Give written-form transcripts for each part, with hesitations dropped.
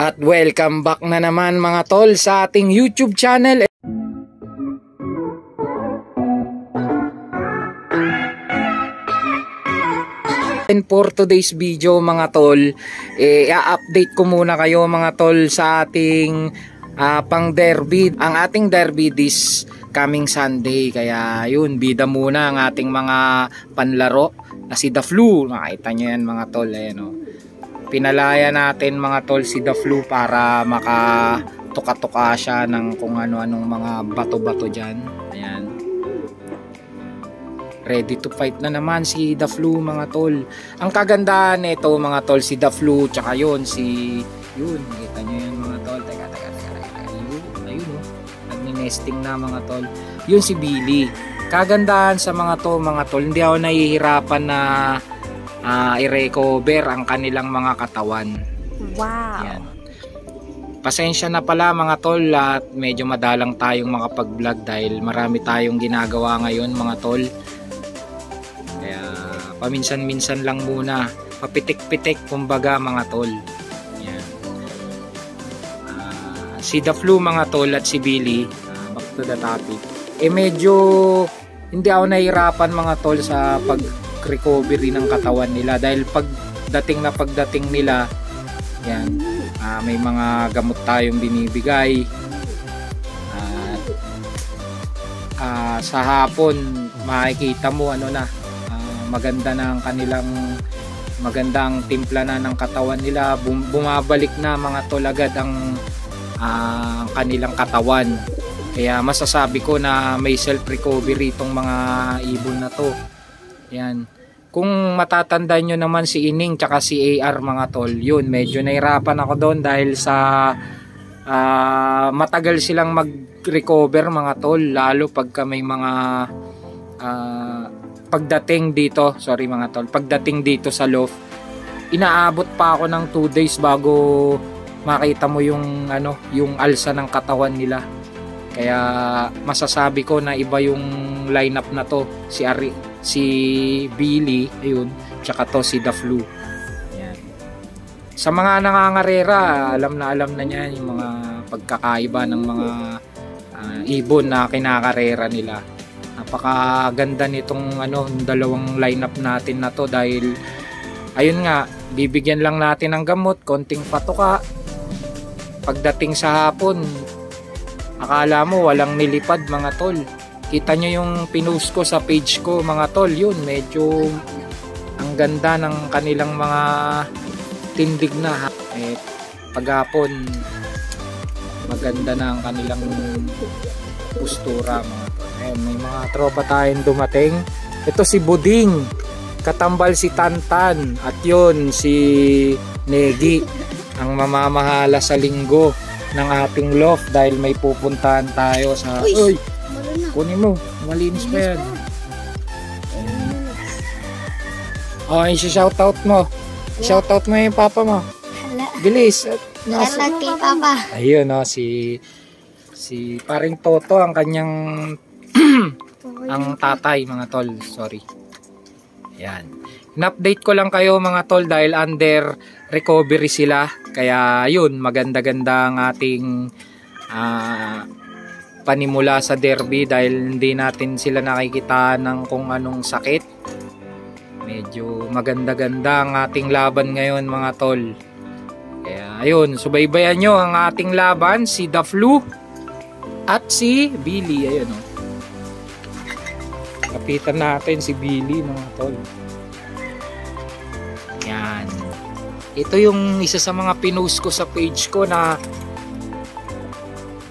At welcome back na naman mga tol sa ating YouTube channel. And for today's video mga tol, i-update ko muna kayo mga tol sa ating pang derby. Ang ating derby this coming Sunday. Kaya yun, bida muna ang ating mga panlaro na si The Flu. Makita nyo yan mga tol. Ayan, oh. Pinalaya natin mga tol si The Flu para makatuka-tuka siya ng kung ano-anong mga bato-bato dyan. Ayan. Ready to fight na naman si The Flu mga tol. Ang kagandahan nito mga tol, si The Flu tsaka yun si yun, kita nyo yun mga tol. Teka. Ayun oh. Nagni-nesting na mga tol. Yun si Billy. Kagandahan sa mga tol, hindi ako nahihirapan na i-recover ang kanilang mga katawan. Wow. Yan. Pasensya na pala mga tol at medyo madalang tayong makapag-vlog dahil marami tayong ginagawa ngayon mga tol. Kaya paminsan-minsan lang muna, papitik-pitik kumbaga mga tol. Yan. Si The Flu mga tol at si Billy, back to the topic. Medyo hindi ako nahirapan mga tol sa recovery ng katawan nila dahil pagdating nila yan, may mga gamot tayong binibigay sa hapon makikita mo maganda na ang magandang timpla na ng katawan nila, bumabalik na mga tol agad ang kanilang katawan. Kaya masasabi ko na may self recovery itong mga ibon na to. Yan. Kung matatandaan nyo naman si Ining tsaka si AR mga tol, yun, medyo nahirapan ako doon dahil sa matagal silang mag-recover mga tol, lalo pagka may mga pagdating dito sa loft, inaabot pa ako ng 2 days bago makita mo yung alsa ng katawan nila. Kaya masasabi ko na iba yung lineup na to, si Billy, ayun, tsaka to si The Flu. Yan. Sa mga nangangarera, alam na niya yung mga pagkakaiba ng mga ibon na kinakarera nila. Napakaganda nitong dalawang lineup natin na to dahil ayun nga, bibigyan lang natin ng gamot, konting patuka. Pagdating sa hapon, akala mo walang nilipad mga tol. Kita nyo yung pinost ko sa page ko mga tol, yun, medyo ang ganda ng kanilang mga tindig na. Paghapon maganda na ang kanilang postura mga tol. May mga tropa tayong dumating. Ito si Buding, katambal si Tantan, at yun si Negi, ang mamamahala sa linggo ng ating loft dahil may pupuntahan tayo sa kunin mo, malinis pa yan. Shoutout mo yung papa mo. Bilis. Shoutout kay papa. Ayun si paring Toto ang kanyang ang tatay mga tol, sorry. Yan. In-update ko lang kayo mga tol dahil under recovery sila. Kaya yun, maganda-ganda ang ating panimula sa derby dahil hindi natin sila nakikita ng kung anong sakit. Medyo maganda-ganda ang ating laban ngayon mga tol. Kaya ayun, subaybayan nyo ang ating laban, si The Flu at si Billy. Ayun o. Kapitan natin si Billy mga tol. Yan. Ito yung isa sa mga pinost ko sa page ko na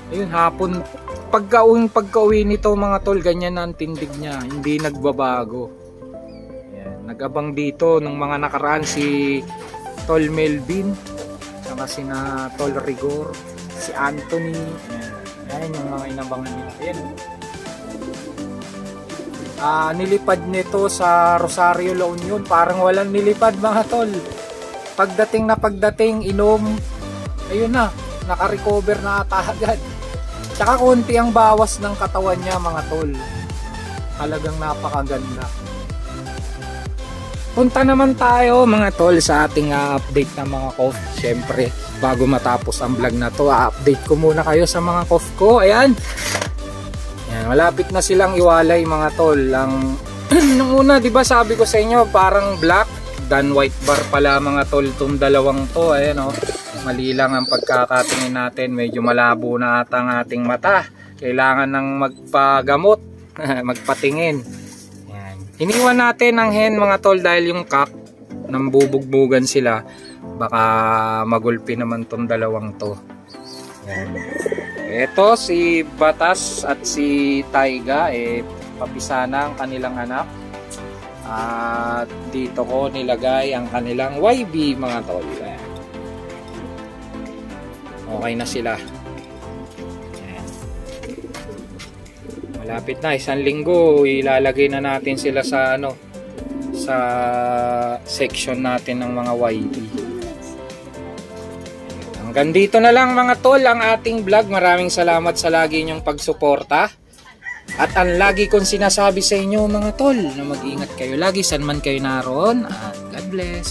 ayun, hapon pagka-uwi nito mga tol, ganyan na ang tindig niya, hindi nagbabago. Yan. Nag-abang dito nung mga nakaraan si Tol Melvin, saka si na Tol Rigor, si Anthony. Yan yung mga inabangan nila. Yan. Nilipad nito sa Rosario La Union, parang walang nilipad mga tol. Pagdating inom, ayun na, naka-recover na ata agad. Tsaka konti ang bawas ng katawan niya mga tol. Talagang napakaganda. Punta naman tayo mga tol sa ating update ng mga cough. Syempre, bago matapos ang vlog na to, update ko muna kayo sa mga cough ko. Ayan. Ayan, malapit na silang iwalay mga tol. Nung una, di ba sabi ko sa inyo, parang black dan white bar pala mga tol itong dalawang to. Ayan o. Mali lang ang pagkakatingin natin. Medyo malabo na ata ang ating mata. Kailangan ng magpagamot. Magpatingin. Ayan. Iniwan natin ang hen mga tol dahil yung cock, nambubugbugan sila. Baka magulpi naman tong dalawang to. Ayan. Ito si Batas at si Taiga, papisana ang kanilang anak. At dito ko nilagay ang kanilang YB mga tol. Ayan. Okay na sila. Ayan. Malapit na, 1 linggo ilalagay na natin sila sa sa section natin ng mga YB. Hanggang dito na lang mga tol ang ating vlog. Maraming salamat sa lagi nyong pagsuporta. At ang lagi kong sinasabi sa inyo mga tol, na mag-ingat kayo lagi saan man kayo naroon. At God bless.